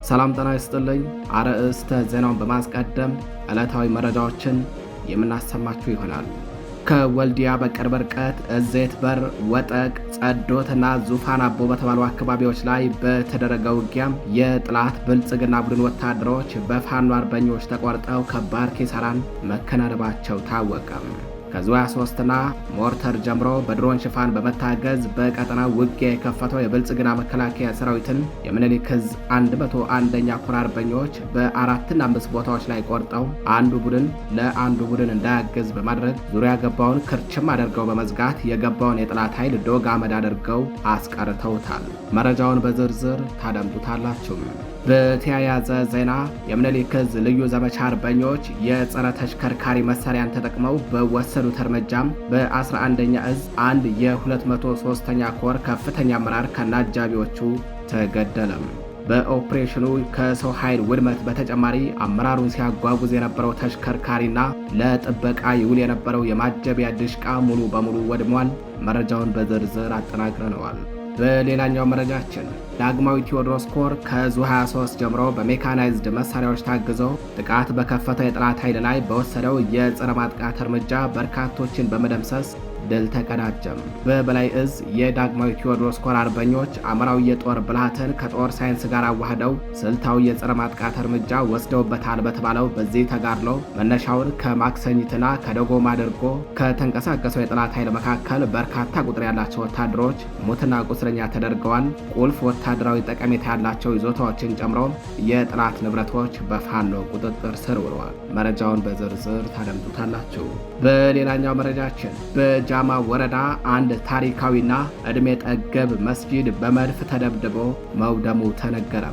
ሰላም ጤና ይስጥልኝ። አርዕስተ ዜናውን በማስቀደም ዕለታዊ መረጃዎችን የምናሰማችሁ ይሆናል። ከወልዲያ በቅርብ ርቀት እዜት በር፣ ወጠቅ፣ ጸዶትና ዙፋን አቦ በተባሉ አካባቢዎች ላይ በተደረገ ውጊያም የጥላት ብልጽግና ቡድን ወታደሮች በፋኖ አርበኞች ተቆርጠው ከባድ ኪሳራን መከናነባቸው ታወቀ። ከዙ 23ና ሞርተር ጀምሮ በድሮን ሽፋን በመታገዝ በቀጠናው ውጊያ የከፈተው የብልጽግና መከላከያ ሰራዊትን የምኒልክ ዕዝ 101ኛ ኮር አርበኞች በ4ና 5 ቦታዎች ላይ ቆርጠው አንዱ ቡድን ለአንዱ ቡድን እንዳያግዝ በማድረግ ዙሪያ ገባውን ክርችም አድርገው በመዝጋት የገባውን የጠላት ኃይል ዶግ አመድ አድርገው አስቀርተውታል። መረጃውን በዝርዝር ታደምጡታላችሁ። በተያያዘ ዜና የምኒልክ ዕዝ ልዩ ዘመቻ አርበኞች የጸረ ተሽከርካሪ መሳሪያን ተጠቅመው በወሰዱት እርምጃም በ11ኛ ዕዝ አንድ የ203ኛ ኮር ከፍተኛ አመራር ከነአጃቢዎቹ ተገደለም። በኦፕሬሽኑ ከሰው ኃይል ውድመት በተጨማሪ አመራሩን ሲያጓጉዝ የነበረው ተሽከርካሪና ለጥበቃ ይውል የነበረው የማጀቢያ ድሽቃ ሙሉ በሙሉ ወድሟል። መረጃውን በዝርዝር አጠናቅረነዋል። በሌላኛው መረጃችን ዳግማዊ ቴዎድሮስ ኮር ከዙ 23 ጀምሮ በሜካናይዝድ መሳሪያዎች ታግዘው ጥቃት በከፈተው የጠላት ኃይል ላይ በወሰደው የጸረ ማጥቃት እርምጃ በርካቶችን በመደምሰስ ድል ተቀዳጀም። በበላይ ዕዝ የዳግማዊ ቴዎድሮስ ኮር አርበኞች አመራዊ የጦር ብልሃትን ከጦር ሳይንስ ጋር አዋህደው ስልታዊ የጸረ ማጥቃት እርምጃ ወስደውበታል በተባለው በዚህ ተጋድሎ መነሻውን ከማክሰኝትና ከደጎማ አድርጎ ከተንቀሳቀሰው የጠላት ኃይል መካከል በርካታ ቁጥር ያላቸው ወታደሮች ሙትና ቁስለኛ ተደርገዋል። ቁልፍ ወታደራዊ ጠቀሜታ ያላቸው ይዞታዎችን ጨምሮ የጠላት ንብረቶች በፋኖ ቁጥጥር ስር ውለዋል። መረጃውን በዝርዝር ታደምጡታላችሁ። በሌላኛው መረጃችን በጃማ ወረዳ አንድ ታሪካዊና ዕድሜ ጠገብ መስጂድ በመድፍ ተደብድቦ መውደሙ ተነገረ።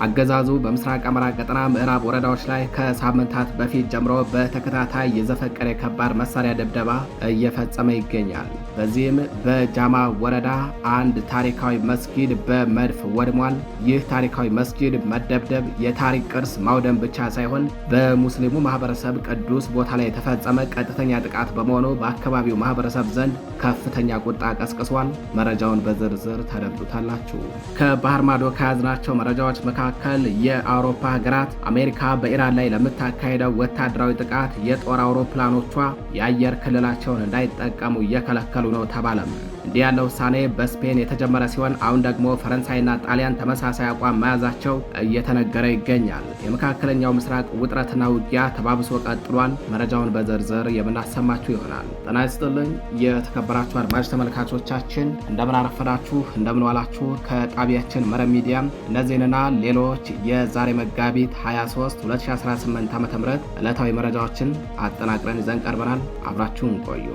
አገዛዙ በምስራቅ አማራ ቀጠና ምዕራብ ወረዳዎች ላይ ከሳምንታት በፊት ጀምሮ በተከታታይ የዘፈቀደ ከባድ መሳሪያ ድብደባ እየፈጸመ ይገኛል። በዚህም በጃማ ወረዳ አንድ ታሪካዊ መስጊድ በመድፍ ወድሟል። ይህ ታሪካዊ መስጊድ መደብደብ የታሪክ ቅርስ ማውደም ብቻ ሳይሆን በሙስሊሙ ማህበረሰብ ቅዱስ ቦታ ላይ የተፈጸመ ቀጥተኛ ጥቃት በመሆኑ በአካባቢው ማህበረሰብ ዘንድ ከፍተኛ ቁጣ ቀስቅሷል። መረጃውን በዝርዝር ታደምጡታላችሁ። ከባህር ማዶ ከያዝናቸው መረጃዎች መካከል የአውሮፓ ሀገራት አሜሪካ በኢራን ላይ ለምታካሄደው ወታደራዊ ጥቃት የጦር አውሮፕላኖቿ የአየር ክልላቸውን እንዳይጠቀሙ እየከለከሉ ነው ተባለም። እንዲህ ያለ ውሳኔ በስፔን የተጀመረ ሲሆን አሁን ደግሞ ፈረንሳይና ጣሊያን ተመሳሳይ አቋም መያዛቸው እየተነገረ ይገኛል። የመካከለኛው ምስራቅ ውጥረትና ውጊያ ተባብሶ ቀጥሏል። መረጃውን በዝርዝር የምናሰማችሁ ይሆናል። ጤና ይስጥልኝ የተከበራችሁ አድማጭ ተመልካቾቻችን፣ እንደምን አረፈዳችሁ፣ እንደምን ዋላችሁ። ከጣቢያችን መረብ ሚዲያ እነዚህንና ሌሎች የዛሬ መጋቢት 23 2018 ዓ.ም ዕለታዊ መረጃዎችን አጠናቅረን ይዘን ቀርበናል። አብራችሁን ቆዩ።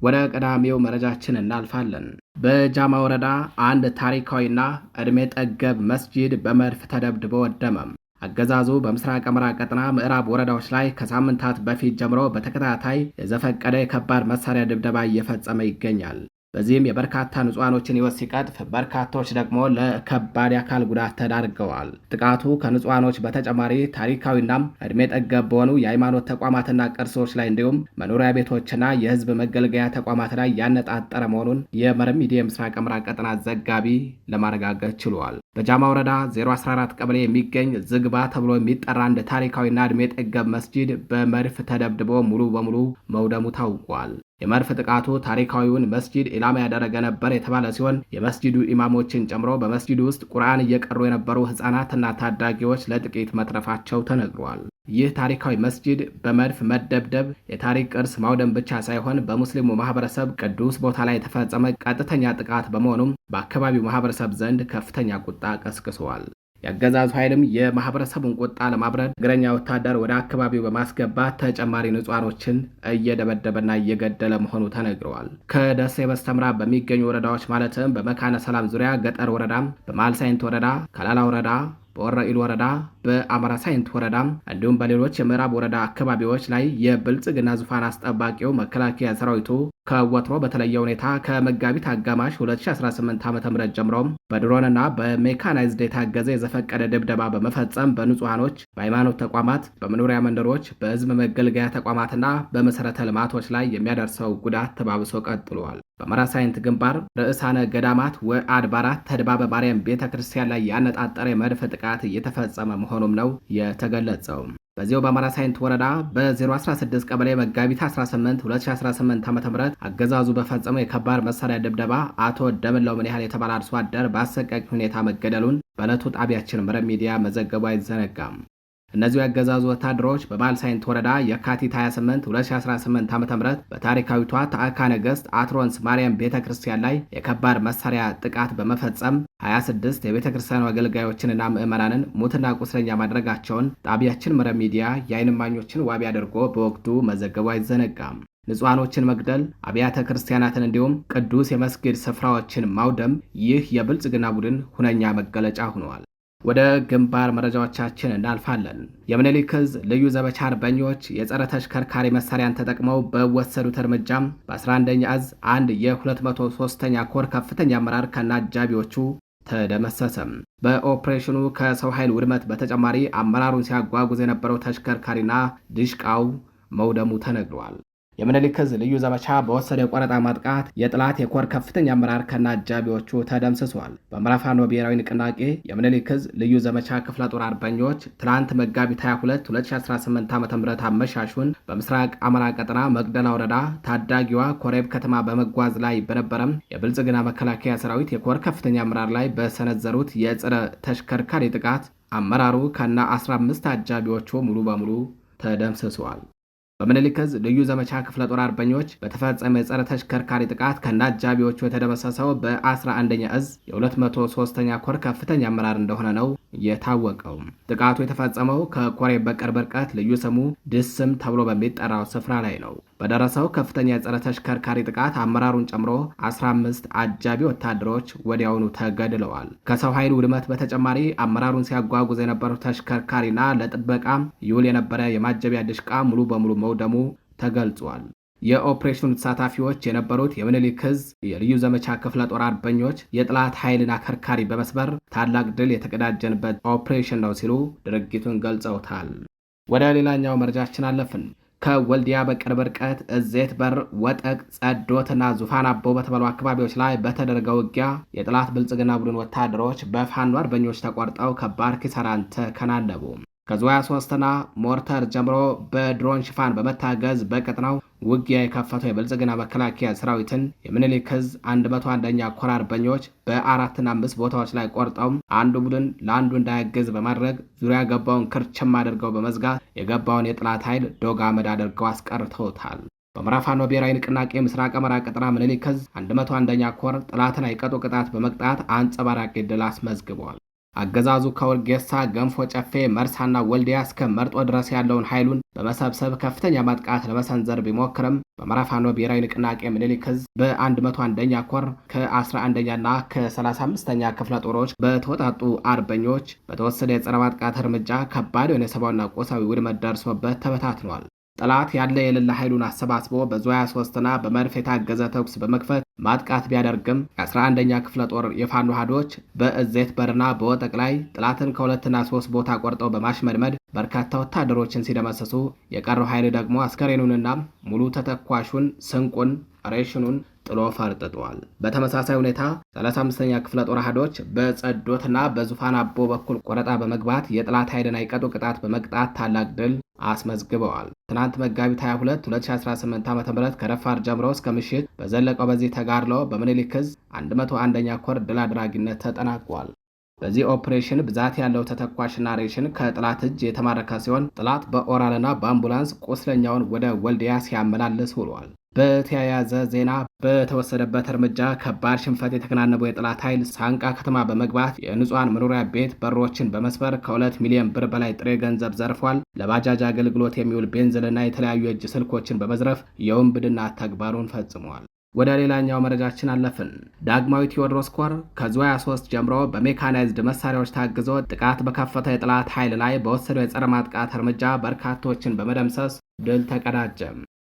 ወደ ቀዳሚው መረጃችን እናልፋለን። በጃማ ወረዳ አንድ ታሪካዊና ዕድሜ ጠገብ መስጂድ በመድፍ ተደብድቦ ወደመም። አገዛዙ በምስራቅ አማራ ቀጠና ምዕራብ ወረዳዎች ላይ ከሳምንታት በፊት ጀምሮ በተከታታይ የዘፈቀደ የከባድ መሳሪያ ድብደባ እየፈጸመ ይገኛል። በዚህም የበርካታ ንጹሃኖችን ሕይወት ሲቀጥፍ በርካቶች ደግሞ ለከባድ የአካል ጉዳት ተዳርገዋል። ጥቃቱ ከንጹሃኖች በተጨማሪ ታሪካዊና ዕድሜ ጠገብ በሆኑ የሃይማኖት ተቋማትና ቅርሶች ላይ እንዲሁም መኖሪያ ቤቶችና የሕዝብ መገልገያ ተቋማት ላይ ያነጣጠረ መሆኑን የመረብ ሚዲያ ምስራቅ አማራ ቀጠና ዘጋቢ ለማረጋገጥ ችሏል። በጃማ ወረዳ 014 ቀበሌ የሚገኝ ዝግባ ተብሎ የሚጠራ አንድ ታሪካዊና ዕድሜ ጠገብ መስጂድ በመድፍ ተደብድቦ ሙሉ በሙሉ መውደሙ ታውቋል። የመድፍ ጥቃቱ ታሪካዊውን መስጂድ ኢላማ ያደረገ ነበር የተባለ ሲሆን የመስጂዱ ኢማሞችን ጨምሮ በመስጂዱ ውስጥ ቁርአን እየቀሩ የነበሩ ሕፃናትና ታዳጊዎች ለጥቂት መትረፋቸው ተነግሯል። ይህ ታሪካዊ መስጂድ በመድፍ መደብደብ የታሪክ ቅርስ ማውደም ብቻ ሳይሆን በሙስሊሙ ማህበረሰብ ቅዱስ ቦታ ላይ የተፈጸመ ቀጥተኛ ጥቃት በመሆኑም በአካባቢው ማህበረሰብ ዘንድ ከፍተኛ ቁጣ ቀስቅሷል። የአገዛዙ ኃይልም የማህበረሰቡን ቁጣ ለማብረድ እግረኛ ወታደር ወደ አካባቢው በማስገባት ተጨማሪ ንጹሃኖችን እየደበደበና እየገደለ መሆኑ ተነግረዋል። ከደሴ በስተምዕራብ በሚገኙ ወረዳዎች ማለትም በመካነ ሰላም ዙሪያ ገጠር ወረዳ፣ በማልሳይንት ወረዳ፣ ከላላ ወረዳ፣ በወረኢሉ ወረዳ፣ በአማራ ሳይንት ወረዳ እንዲሁም በሌሎች የምዕራብ ወረዳ አካባቢዎች ላይ የብልጽግና ዙፋን አስጠባቂው መከላከያ ሰራዊቱ ከወትሮ በተለየ ሁኔታ ከመጋቢት አጋማሽ 2018 ዓ.ም ጀምሮ በድሮንና በሜካናይዝድ የታገዘ የዘፈቀደ ድብደባ በመፈጸም በንጹሃኖች፣ በሃይማኖት ተቋማት፣ በመኖሪያ መንደሮች፣ በህዝብ መገልገያ ተቋማትና በመሰረተ ልማቶች ላይ የሚያደርሰው ጉዳት ተባብሶ ቀጥሏል። በአማራ ሳይንት ግንባር ርዕሳነ ገዳማት ወአድባራት ተድባበ ማርያም ቤተ ክርስቲያን ላይ ያነጣጠረ የመድፍ ጥቃት እየተፈጸመ መሆኑም ነው የተገለጸው። በዚያው በአማራ ሳይንት ወረዳ በ016 ቀበሌ መጋቢት 18 2018 ዓ.ም አገዛዙ በፈጸመው የከባድ መሳሪያ ድብደባ አቶ ደምለው ምን ያህል የተባለ አርሶ አደር በአሰቃቂ ሁኔታ መገደሉን በዕለቱ ጣቢያችን መረብ ሚዲያ መዘገቡ አይዘነጋም። እነዚሁ ያገዛዙ ወታደሮች በመሃል ሳይንት ወረዳ የካቲት 28 2018 ዓ.ም በታሪካዊቷ ታዕካ ነገሥት አትሮንስ ማርያም ቤተ ክርስቲያን ላይ የከባድ መሳሪያ ጥቃት በመፈጸም 26 የቤተ ክርስቲያኑ አገልጋዮችንና ምዕመናንን ሙትና ቁስለኛ ማድረጋቸውን ጣቢያችን መረብ ሚዲያ የዓይን እማኞችን ዋቢ አድርጎ በወቅቱ መዘገቡ አይዘነጋም። ንጹሃኖችን መግደል፣ አብያተ ክርስቲያናትን እንዲሁም ቅዱስ የመስጊድ ስፍራዎችን ማውደም ይህ የብልጽግና ቡድን ሁነኛ መገለጫ ሆነዋል። ወደ ግንባር መረጃዎቻችን እናልፋለን። የምኒልክ ዕዝ ልዩ ዘመቻ አርበኞች የጸረ ተሽከርካሪ መሳሪያን ተጠቅመው በወሰዱት እርምጃም በ11ኛ ዕዝ አንድ የ203ኛ ኮር ከፍተኛ አመራር ከነአጃቢዎቹ ተደመሰሰም። በኦፕሬሽኑ ከሰው ኃይል ውድመት በተጨማሪ አመራሩን ሲያጓጉዝ የነበረው ተሽከርካሪና ድሽቃው መውደሙ ተነግሯል። የምኒልክ ዕዝ ልዩ ዘመቻ በወሰደ የቆረጣ ማጥቃት የጥላት የኮር ከፍተኛ አመራር ከነአጃቢዎቹ ተደምስሷል። በአማራ ፋኖ ብሔራዊ ንቅናቄ የምኒልክ ዕዝ ልዩ ዘመቻ ክፍለ ጦር አርበኞች ትናንት መጋቢት 22 2018 ዓ.ም አመሻሹን በምስራቅ አማራ ቀጠና መቅደላ ወረዳ ታዳጊዋ ኮሬብ ከተማ በመጓዝ ላይ በነበረም የብልጽግና መከላከያ ሰራዊት የኮር ከፍተኛ አመራር ላይ በሰነዘሩት የጸረ ተሽከርካሪ ጥቃት አመራሩ ከነ 15 አጃቢዎቹ ሙሉ በሙሉ ተደምስሰዋል። በምኒልክ ዕዝ ልዩ ዘመቻ ክፍለ ጦር አርበኞች በተፈጸመ የጸረ ተሽከርካሪ ጥቃት ከነአጃቢዎቹ የተደመሰሰው በ11ኛ ዕዝ የ203ኛ ኮር ከፍተኛ አመራር እንደሆነ ነው የታወቀው። ጥቃቱ የተፈጸመው ከኮሬብ በቅርብ ርቀት ልዩ ስሙ ድስም ተብሎ በሚጠራው ስፍራ ላይ ነው። በደረሰው ከፍተኛ የጸረ ተሽከርካሪ ጥቃት አመራሩን ጨምሮ 15 አጃቢ ወታደሮች ወዲያውኑ ተገድለዋል። ከሰው ኃይል ውድመት በተጨማሪ አመራሩን ሲያጓጉዝ የነበረው ተሽከርካሪና ለጥበቃ ይውል የነበረ የማጀቢያ ድሽቃ ሙሉ በሙሉ መውደሙ ተገልጿል። የኦፕሬሽኑ ተሳታፊዎች የነበሩት የምኒልክ ዕዝ የልዩ ዘመቻ ክፍለ ጦር አርበኞች የጥላት ኃይልን አከርካሪ በመስበር ታላቅ ድል የተቀዳጀንበት ኦፕሬሽን ነው ሲሉ ድርጊቱን ገልጸውታል። ወደ ሌላኛው መረጃችን አለፍን። ከወልዲያ በቅርብ ርቀት እዜት በር፣ ወጠቅ፣ ጸዶትና ዙፋን አቦ በተባሉ አካባቢዎች ላይ በተደረገው ውጊያ የጥላት ብልጽግና ቡድን ወታደሮች በፋኖ አርበኞች ተቆርጠው ከባድ ኪሳራን ተከናነቡ። ከዙ 23ና ሞርተር ጀምሮ በድሮን ሽፋን በመታገዝ በቀጥናው ውጊያ የከፈተው የብልጽግና መከላከያ ሰራዊትን የምኒልክ ዕዝ 101ኛ ኮር አርበኞች በ4ና 5 ቦታዎች ላይ ቆርጠው አንዱ ቡድን ለአንዱ እንዳያገዝ በማድረግ ዙሪያ ገባውን ክርችም አድርገው በመዝጋት የገባውን የጥላት ኃይል ዶግ አመድ አድርገው አስቀርተውታል። በአማራ ፋኖ ብሔራዊ ንቅናቄ ምስራቅ አማራ ቀጠና ምኒልክ ዕዝ 101ኛ ኮር ጥላትን አይቀጡ ቅጣት በመቅጣት አንጸባራቂ ድል አስመዝግበዋል። አገዛዙ ከወልጌሳ፣ ገንፎ ጨፌ፣ መርሳና ወልዲያ እስከ መርጦ ድረስ ያለውን ኃይሉን በመሰብሰብ ከፍተኛ ማጥቃት ለመሰንዘር ቢሞክርም በአማራ ፋኖ ብሔራዊ ንቅናቄ ምኒልክ ዕዝ በ101ኛ ኮር ከ11ኛና ከ35ኛ ክፍለ ጦሮች በተወጣጡ አርበኞች በተወሰደ የጸረ ማጥቃት እርምጃ ከባድ የሆነ ሰብአዊና ቁሳዊ ውድመት ደርሶበት ተበታትኗል። ጠላት ያለ የሌለ ኃይሉን አሰባስቦ በዙ 23ና በመድፍ የታገዘ ተኩስ በመክፈት ማጥቃት ቢያደርግም የ11ኛ ክፍለ ጦር የፋኖ ሀዶች በእዜት በርና በወጠቅ ላይ ጥላትን ከ2ና 3 ቦታ ቆርጠው በማሽመድመድ በርካታ ወታደሮችን ሲደመሰሱ የቀረው ኃይል ደግሞ አስከሬኑንና ሙሉ ተተኳሹን፣ ስንቁን፣ ሬሽኑን ጥሎ ፈርጥጧል። በተመሳሳይ ሁኔታ 35ኛ ክፍለ ጦር አህዶች በጸዶትና በዙፋን አቦ በኩል ቆረጣ በመግባት የጥላት ኃይልን አይቀጡ ቅጣት በመቅጣት ታላቅ ድል አስመዝግበዋል። ትናንት መጋቢት 22 2018 ዓ.ም ከረፋር ጀምሮ እስከ ምሽት በዘለቀው በዚህ ተጋድሎ በምኒልክ ዕዝ 101ኛ ኮር ድል አድራጊነት ተጠናቋል። በዚህ ኦፕሬሽን ብዛት ያለው ተተኳሽና ሬሽን ከጥላት እጅ የተማረከ ሲሆን ጥላት በኦራልና በአምቡላንስ ቁስለኛውን ወደ ወልዲያ ሲያመላልስ ውሏል። በተያያዘ ዜና በተወሰደበት እርምጃ ከባድ ሽንፈት የተከናነበው የጥላት ኃይል ሳንቃ ከተማ በመግባት የንጹሃን መኖሪያ ቤት በሮችን በመስበር ከ2 ሚሊዮን ብር በላይ ጥሬ ገንዘብ ዘርፏል። ለባጃጅ አገልግሎት የሚውል ቤንዚልና የተለያዩ የእጅ ስልኮችን በመዝረፍ የውንብድና ተግባሩን ፈጽሟል። ወደ ሌላኛው መረጃችን አለፍን። ዳግማዊ ቴዎድሮስ ኮር ከዙ 23 ጀምሮ በሜካናይዝድ መሳሪያዎች ታግዞ ጥቃት በከፈተ የጠላት ኃይል ላይ በወሰደው የጸረ ማጥቃት እርምጃ በርካቶችን በመደምሰስ ድል ተቀዳጀ።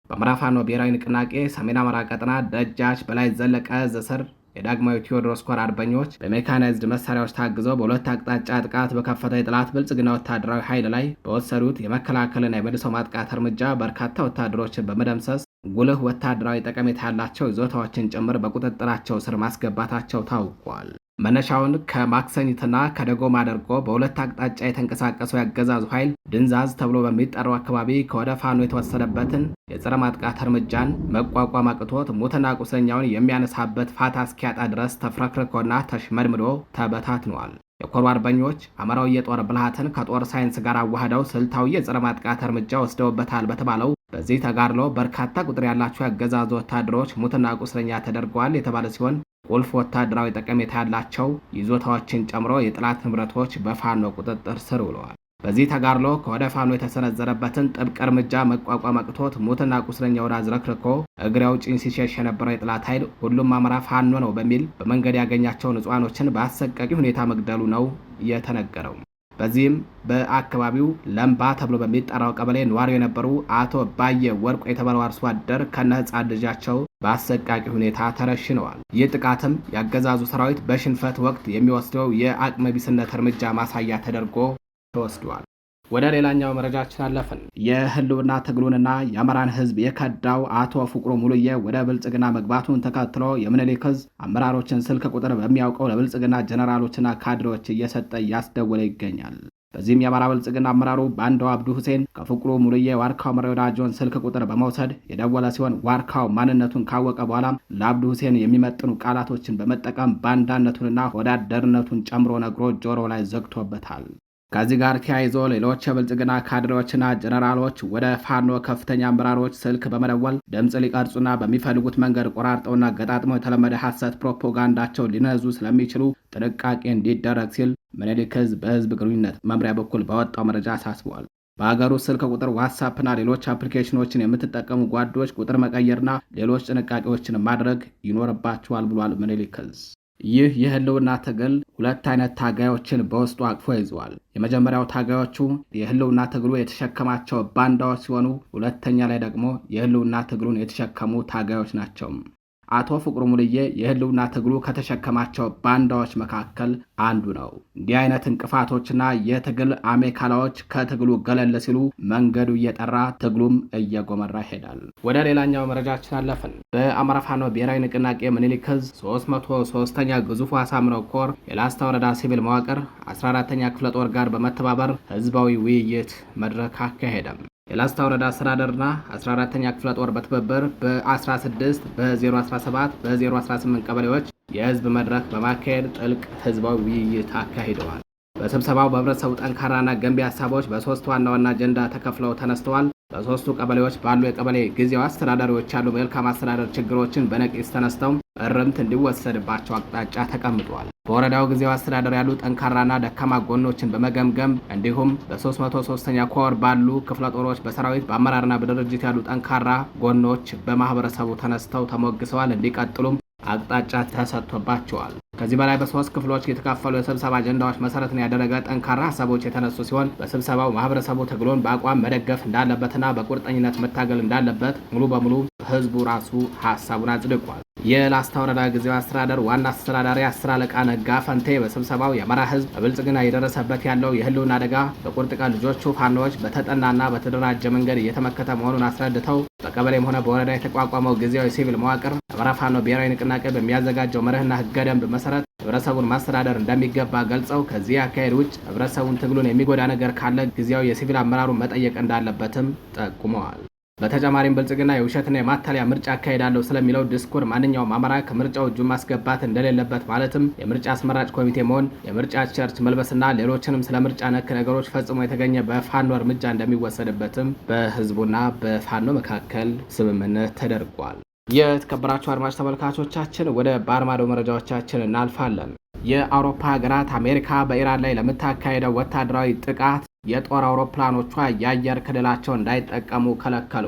በአማራ ፋኖ ብሔራዊ ንቅናቄ ሰሜን አማራ ቀጠና ደጃች በላይ ዘለቀ ዘስር የዳግማዊ ቴዎድሮስ ኮር አርበኞች በሜካናይዝድ መሳሪያዎች ታግዘው በሁለት አቅጣጫ ጥቃት በከፈተ የጠላት ብልጽግና ወታደራዊ ኃይል ላይ በወሰዱት የመከላከልና የመልሶ ማጥቃት እርምጃ በርካታ ወታደሮችን በመደምሰስ ጉልህ ወታደራዊ ጠቀሜታ ያላቸው ይዞታዎችን ጭምር በቁጥጥራቸው ስር ማስገባታቸው ታውቋል። መነሻውን ከማክሰኝትና ከደጎም አድርጎ በሁለት አቅጣጫ የተንቀሳቀሰው ያገዛዙ ኃይል ድንዛዝ ተብሎ በሚጠራው አካባቢ ከወደ ፋኖ የተወሰደበትን የጸረ ማጥቃት እርምጃን መቋቋም አቅቶት ሙትና ቁስለኛውን የሚያነሳበት ፋታ እስኪያጣ ድረስ ተፍረክርኮና ተሽመድምዶ ተበታትኗል። የኮሩ አርበኞች አማራዊ የጦር ብልሃትን ከጦር ሳይንስ ጋር አዋህደው ስልታዊ የጸረ ማጥቃት እርምጃ ወስደውበታል በተባለው በዚህ ተጋድሎ በርካታ ቁጥር ያላቸው ያገዛዙ ወታደሮች ሙትና ቁስለኛ ተደርገዋል የተባለ ሲሆን ቁልፍ ወታደራዊ ጠቀሜታ ያላቸው ይዞታዎችን ጨምሮ የጠላት ንብረቶች በፋኖ ቁጥጥር ስር ውለዋል። በዚህ ተጋድሎ ከወደ ፋኖ የተሰነዘረበትን ጥብቅ እርምጃ መቋቋም አቅቶት ሙትና ቁስለኛውን አዝረክርኮ እግሬ አውጪኝ ሲሸሽ የነበረው የጠላት ኃይል ሁሉም አማራ ፋኖ ነው በሚል በመንገድ ያገኛቸው ንጹሃኖችን በአሰቃቂ ሁኔታ መግደሉ ነው የተነገረው። በዚህም በአካባቢው ለምባ ተብሎ በሚጠራው ቀበሌ ነዋሪ የነበሩ አቶ ባየ ወርቁ የተባለው አርሶ አደር ከነ ሕፃን ልጃቸው በአሰቃቂ ሁኔታ ተረሽነዋል። ይህ ጥቃትም ያገዛዙ ሰራዊት በሽንፈት ወቅት የሚወስደው የአቅመቢስነት እርምጃ ማሳያ ተደርጎ ተወስዷል። ወደ ሌላኛው መረጃችን አለፍን። የህልውና ትግሉንና የአማራን ህዝብ የከዳው አቶ ፍቅሩ ሙሉዬ ወደ ብልጽግና መግባቱን ተከትሎ የምኒልክ ዕዝ አመራሮችን ስልክ ቁጥር በሚያውቀው ለብልጽግና ጀነራሎችና ካድሬዎች እየሰጠ እያስደወለ ይገኛል። በዚህም የአማራ ብልጽግና አመራሩ ባንዳው አብዱ ሁሴን ከፍቅሩ ሙሉዬ ዋርካው መሪ ወዳጆን ስልክ ቁጥር በመውሰድ የደወለ ሲሆን ዋርካው ማንነቱን ካወቀ በኋላም ለአብዱ ሁሴን የሚመጥኑ ቃላቶችን በመጠቀም ባንዳነቱንና ወዳደርነቱን ጨምሮ ነግሮ ጆሮ ላይ ዘግቶበታል። ከዚህ ጋር ተያይዞ ሌሎች የብልጽግና ካድሬዎችና ጀነራሎች ወደ ፋኖ ከፍተኛ አመራሮች ስልክ በመደወል ድምፅ ሊቀርጹና በሚፈልጉት መንገድ ቆራርጠውና ገጣጥመው የተለመደ ሐሰት ፕሮፓጋንዳቸው ሊነዙ ስለሚችሉ ጥንቃቄ እንዲደረግ ሲል ምኒልክ ዕዝ በህዝብ ግንኙነት መምሪያ በኩል ባወጣው መረጃ አሳስቧል። በሀገሩ ስልክ ቁጥር ዋትስአፕና ሌሎች አፕሊኬሽኖችን የምትጠቀሙ ጓዶች ቁጥር መቀየርና ሌሎች ጥንቃቄዎችን ማድረግ ይኖርባቸዋል ብሏል ምኒልክ ዕዝ። ይህ የህልውና ትግል ሁለት አይነት ታጋዮችን በውስጡ አቅፎ ይዟል። የመጀመሪያው ታጋዮቹ የህልውና ትግሉ የተሸከማቸው ባንዳዎች ሲሆኑ፣ ሁለተኛ ላይ ደግሞ የህልውና ትግሉን የተሸከሙ ታጋዮች ናቸው። አቶ ፍቅሩ ሙሉዬ የህልውና ትግሉ ከተሸከማቸው ባንዳዎች መካከል አንዱ ነው። እንዲህ አይነት እንቅፋቶችና የትግል አሜካላዎች ከትግሉ ገለል ሲሉ መንገዱ እየጠራ ትግሉም እየጎመራ ይሄዳል። ወደ ሌላኛው መረጃችን አለፍን። በአማራ ፋኖ ብሔራዊ ንቅናቄ ምኒልክ ዕዝ 303ኛ ግዙፉ አሳምነው ኮር የላስታ ወረዳ ሲቪል መዋቅር 14ኛ ክፍለ ጦር ጋር በመተባበር ህዝባዊ ውይይት መድረክ አካሄደም። የላስታ ወረዳ አስተዳደርና 14ኛ ክፍለ ጦር በትብብር በ16 በ017 በ018 ቀበሌዎች የህዝብ መድረክ በማካሄድ ጥልቅ ህዝባዊ ውይይት አካሂደዋል። በስብሰባው በህብረተሰቡ ጠንካራና ገንቢ ሀሳቦች በሶስት ዋና ዋና አጀንዳ ተከፍለው ተነስተዋል። በሶስቱ ቀበሌዎች ባሉ የቀበሌ ጊዜያዊ አስተዳዳሪዎች ያሉ መልካም አስተዳደር ችግሮችን በነቂስ ተነስተው እርምት እንዲወሰድባቸው አቅጣጫ ተቀምጧል። በወረዳው ጊዜያዊ አስተዳደር ያሉ ጠንካራና ደካማ ጎኖችን በመገምገም እንዲሁም በ303ኛ ኮር ባሉ ክፍለ ጦሮች በሰራዊት በአመራርና በድርጅት ያሉ ጠንካራ ጎኖች በማህበረሰቡ ተነስተው ተሞግሰዋል። እንዲቀጥሉም አቅጣጫ ተሰጥቶባቸዋል። ከዚህ በላይ በሶስት ክፍሎች የተካፈሉ የስብሰባ አጀንዳዎች መሰረትን ያደረገ ጠንካራ ሀሳቦች የተነሱ ሲሆን በስብሰባው ማህበረሰቡ ትግሉን በአቋም መደገፍ እንዳለበትና በቁርጠኝነት መታገል እንዳለበት ሙሉ በሙሉ ህዝቡ ራሱ ሀሳቡን አጽድቋል። የላስታ ወረዳ ጊዜያዊ አስተዳደር ዋና አስተዳዳሪ 10 አለቃ ነጋ ፈንቴ በስብሰባው የአማራ ህዝብ በብልጽግና የደረሰበት ያለው የህልውና አደጋ በቁርጥ ቀን ልጆቹ ፋኖዎች በተጠናና በተደራጀ መንገድ እየተመከተ መሆኑን አስረድተው በቀበሌም ሆነ በወረዳ የተቋቋመው ጊዜያዊ ሲቪል መዋቅር አማራ ፋኖ ብሔራዊ ንቅናቄ በሚያዘጋጀው መርህና ህገ ደንብ መሰረት ህብረተሰቡን ማስተዳደር እንደሚገባ ገልጸው ከዚህ አካሄድ ውጭ ህብረተሰቡን ትግሉን የሚጎዳ ነገር ካለ ጊዜያዊ የሲቪል አመራሩን መጠየቅ እንዳለበትም ጠቁመዋል። በተጨማሪም ብልጽግና የውሸትና የማታለያ ምርጫ አካሄዳለሁ ስለሚለው ዲስኩር ማንኛውም አማራ ከምርጫው እጁን ማስገባት እንደሌለበት ማለትም የምርጫ አስመራጭ ኮሚቴ መሆን፣ የምርጫ ቲሸርት መልበስና ሌሎችንም ስለ ምርጫ ነክ ነገሮች ፈጽሞ የተገኘ በፋኖ እርምጃ እንደሚወሰድበትም በህዝቡና በፋኖ መካከል ስምምነት ተደርጓል። የተከበራችሁ አድማጭ ተመልካቾቻችን ወደ ባህር ማዶ መረጃዎቻችን እናልፋለን። የአውሮፓ ሀገራት አሜሪካ በኢራን ላይ ለምታካሄደው ወታደራዊ ጥቃት የጦር አውሮፕላኖቿ የአየር ክልላቸው እንዳይጠቀሙ ከለከሉ።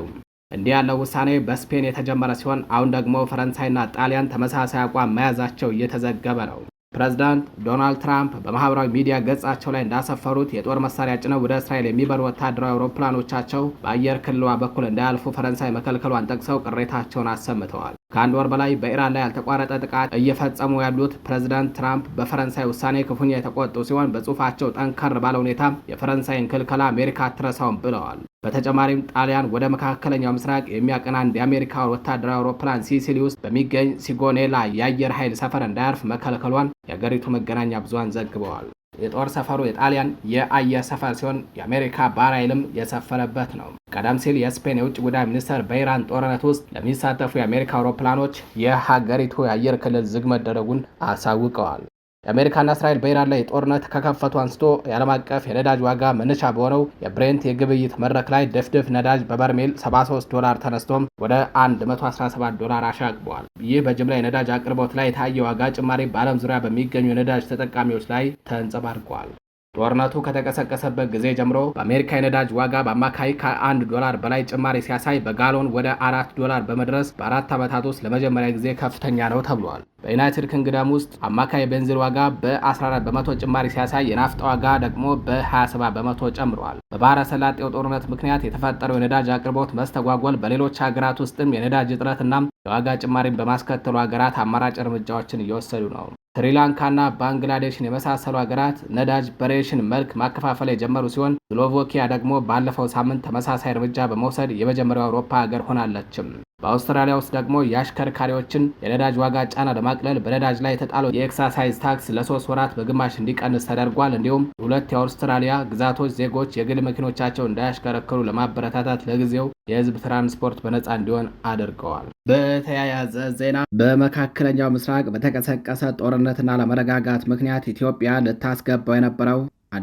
እንዲህ ያለው ውሳኔ በስፔን የተጀመረ ሲሆን አሁን ደግሞ ፈረንሳይና ጣሊያን ተመሳሳይ አቋም መያዛቸው እየተዘገበ ነው። ፕሬዝዳንት ዶናልድ ትራምፕ በማህበራዊ ሚዲያ ገጻቸው ላይ እንዳሰፈሩት የጦር መሳሪያ ጭነው ወደ እስራኤል የሚበሩ ወታደራዊ አውሮፕላኖቻቸው በአየር ክልሏ በኩል እንዳያልፉ ፈረንሳይ መከልከሏን ጠቅሰው ቅሬታቸውን አሰምተዋል። ከአንድ ወር በላይ በኢራን ላይ ያልተቋረጠ ጥቃት እየፈጸሙ ያሉት ፕሬዝዳንት ትራምፕ በፈረንሳይ ውሳኔ ክፉኛ የተቆጡ ሲሆን በጽሁፋቸው ጠንከር ባለ ሁኔታ የፈረንሳይን ክልከላ አሜሪካ አትረሳውም ብለዋል። በተጨማሪም ጣሊያን ወደ መካከለኛው ምስራቅ የሚያቀና አንድ የአሜሪካ ወታደራዊ አውሮፕላን ሲሲሊ ውስጥ በሚገኝ ሲጎኔላ የአየር ኃይል ሰፈር እንዳያርፍ መከልከሏን የአገሪቱ መገናኛ ብዙሃን ዘግበዋል። የጦር ሰፈሩ የጣሊያን የአየር ሰፈር ሲሆን የአሜሪካ ባህር ኃይልም የሰፈረበት ነው። ቀደም ሲል የስፔን የውጭ ጉዳይ ሚኒስትር በኢራን ጦርነት ውስጥ ለሚሳተፉ የአሜሪካ አውሮፕላኖች የሀገሪቱ የአየር ክልል ዝግ መደረጉን አሳውቀዋል። የአሜሪካና እስራኤል በኢራን ላይ ጦርነት ከከፈቱ አንስቶ የዓለም አቀፍ የነዳጅ ዋጋ መነሻ በሆነው የብሬንት የግብይት መድረክ ላይ ድፍድፍ ነዳጅ በበርሜል $73 ተነስቶም ወደ $117 አሻቅቧል። ይህ በጅምላ የነዳጅ አቅርቦት ላይ የታየ ዋጋ ጭማሪ በዓለም ዙሪያ በሚገኙ የነዳጅ ተጠቃሚዎች ላይ ተንጸባርቋል። ጦርነቱ ከተቀሰቀሰበት ጊዜ ጀምሮ በአሜሪካ የነዳጅ ዋጋ በአማካይ $1 በላይ ጭማሪ ሲያሳይ በጋሎን ወደ $4 በመድረስ በ4 ዓመታት ውስጥ ለመጀመሪያ ጊዜ ከፍተኛ ነው ተብሏል። በዩናይትድ ኪንግደም ውስጥ አማካይ ቤንዚን ዋጋ በ14 በመቶ ጭማሪ ሲያሳይ የናፍጣ ዋጋ ደግሞ በ27 በመቶ ጨምሯል። በባህረ ሰላጤው ጦርነት ምክንያት የተፈጠረው የነዳጅ አቅርቦት መስተጓጎል በሌሎች ሀገራት ውስጥም የነዳጅ እጥረትና የዋጋ ጭማሪን በማስከተሉ ሀገራት አማራጭ እርምጃዎችን እየወሰዱ ነው። ስሪላንካና ባንግላዴሽን የመሳሰሉ ሀገራት ነዳጅ በሬሽን መልክ ማከፋፈል የጀመሩ ሲሆን ስሎቫኪያ ደግሞ ባለፈው ሳምንት ተመሳሳይ እርምጃ በመውሰድ የመጀመሪያው አውሮፓ ሀገር ሆናለችም። በአውስትራሊያ ውስጥ ደግሞ የአሽከርካሪዎችን የነዳጅ ዋጋ ጫና ለማቅለል በነዳጅ ላይ የተጣለው የኤክሳሳይዝ ታክስ ለ3 ወራት በግማሽ እንዲቀንስ ተደርጓል። እንዲሁም ሁለት የአውስትራሊያ ግዛቶች ዜጎች የግል መኪኖቻቸው እንዳያሽከረክሩ ለማበረታታት ለጊዜው የህዝብ ትራንስፖርት በነፃ እንዲሆን አድርገዋል። በተያያዘ ዜና በመካከለኛው ምስራቅ በተቀሰቀሰ ጦርነትና ለመረጋጋት ምክንያት ኢትዮጵያ ልታስገባው የነበረው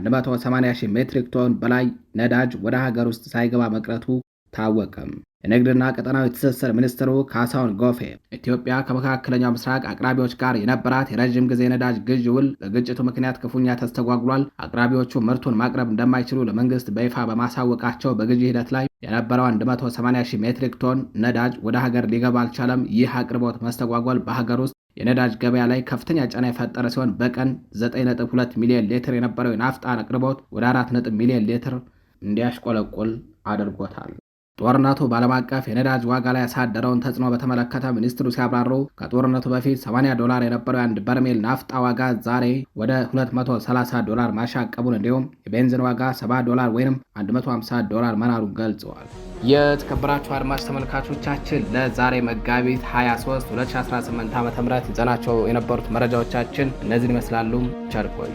180,000 ሜትሪክ ቶን በላይ ነዳጅ ወደ ሀገር ውስጥ ሳይገባ መቅረቱ ታወቀም። የንግድና ቀጠናዊ ትስስር ሚኒስትሩ ካሳሁን ጎፌ ኢትዮጵያ ከመካከለኛው ምስራቅ አቅራቢዎች ጋር የነበራት የረዥም ጊዜ ነዳጅ ግዥ ውል በግጭቱ ምክንያት ክፉኛ ተስተጓጉሏል። አቅራቢዎቹ ምርቱን ማቅረብ እንደማይችሉ ለመንግስት በይፋ በማሳወቃቸው በግዢ ሂደት ላይ የነበረው 180,000 ሜትሪክ ቶን ነዳጅ ወደ ሀገር ሊገባ አልቻለም። ይህ አቅርቦት መስተጓጎል በሀገር ውስጥ የነዳጅ ገበያ ላይ ከፍተኛ ጫና የፈጠረ ሲሆን በቀን 9.2 ሚሊዮን ሊትር የነበረው የናፍጣ አቅርቦት ወደ 4 ሚሊዮን ሊትር እንዲያሽቆለቁል አድርጎታል። ጦርነቱ በዓለም አቀፍ የነዳጅ ዋጋ ላይ ያሳደረውን ተጽዕኖ በተመለከተ ሚኒስትሩ ሲያብራሩ ከጦርነቱ በፊት $80 የነበረው የአንድ በርሜል ናፍጣ ዋጋ ዛሬ ወደ $230 ማሻቀቡን እንዲሁም የቤንዚን ዋጋ $70 ወይም $150 መናሩን ገልጸዋል። የተከበራችሁ አድማጭ ተመልካቾቻችን ለዛሬ መጋቢት 23 2018 ዓ.ም ይዘናቸው የነበሩት መረጃዎቻችን እነዚህን ይመስላሉ። ቸር ቆዩ።